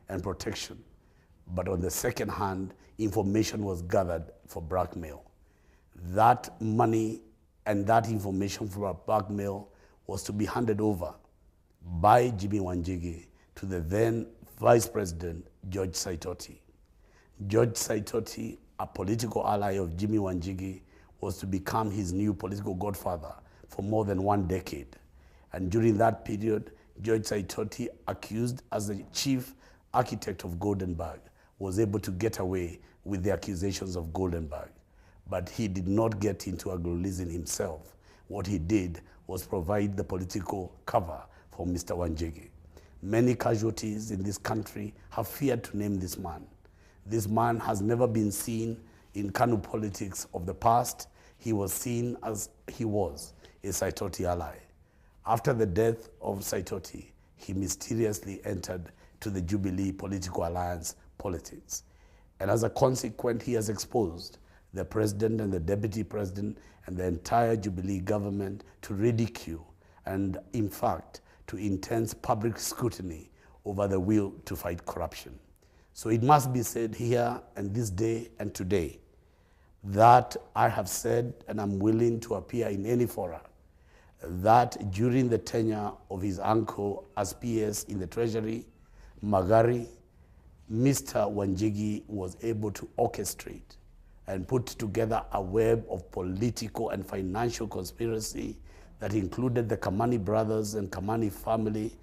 and protection. But on the second hand, information was gathered for blackmail. That money and that information for blackmail was to be handed over by Jimmy Wanjigi to the then Vice President, George Saitoti. George Saitoti, a political ally of Jimmy Wanjigi, was to become his new political godfather for more than 1 decade. And during that period, George Saitoti, accused as the chief architect of Goldenberg, was able to get away with the accusations of Goldenberg. But he did not get into ANGLOLEASING himself. What he did was provide the political cover for Mr. Wanjigi. Many casualties in this country have feared to name this man. This man has never been seen in KANU politics of the past. He was seen as he was a Saitoti ally. After the death of Saitoti, he mysteriously entered to the Jubilee political alliance politics. And as a consequence, he has exposed the president and the deputy president and the entire Jubilee government to ridicule and, in fact, to intense public scrutiny over the will to fight corruption. So it must be said here and this day and today that I have said, and I'm willing to appear in any fora, that during the tenure of his uncle as PS in the Treasury, Magari, Mr. Wanjigi was able to orchestrate and put together a web of political and financial conspiracy that included the Kamani brothers and Kamani family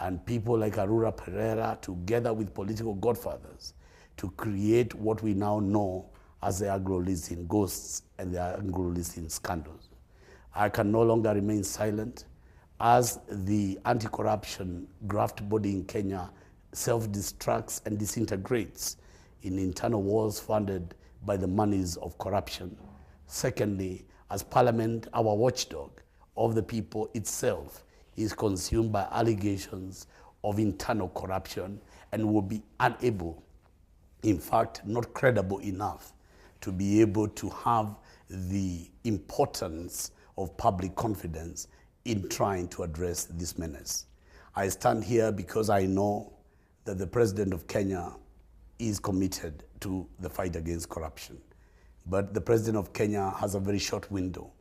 and people like Arura Pereira, together with political godfathers, to create what we now know as the ANGLOLEASING ghosts and the ANGLOLEASING scandals. I can no longer remain silent as the anti-corruption graft body in Kenya self-destructs and disintegrates in internal wars funded by the monies of corruption. Secondly, as Parliament, our watchdog of the people itself, is consumed by allegations of internal corruption and will be unable, in fact, not credible enough to be able to have the importance of public confidence in trying to address this menace. I stand here because I know that the President of Kenya is committed to the fight against corruption. But the President of Kenya has a very short window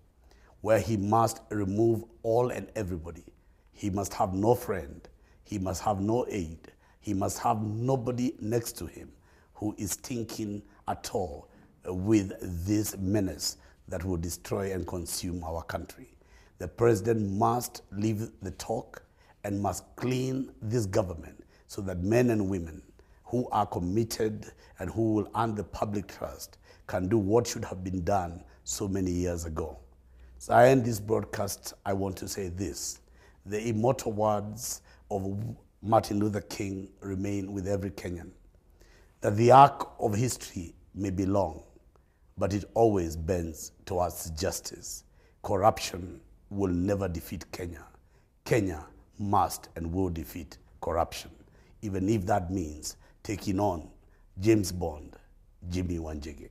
where he must remove all and everybody. He must have no friend. He must have no aid. He must have nobody next to him who is thinking at all with this menace that will destroy and consume our country. The president must leave the talk and must clean this government so that men and women who are committed and who will earn the public trust can do what should have been done so many years ago. So I end this broadcast, I want to say this: the immortal words of Martin Luther King remain with every Kenyan, that the arc of history may be long, but it always bends towards justice. Corruption will never defeat Kenya. Kenya must and will defeat corruption, even if that means taking on James Bond, Jimmy Wanjigi.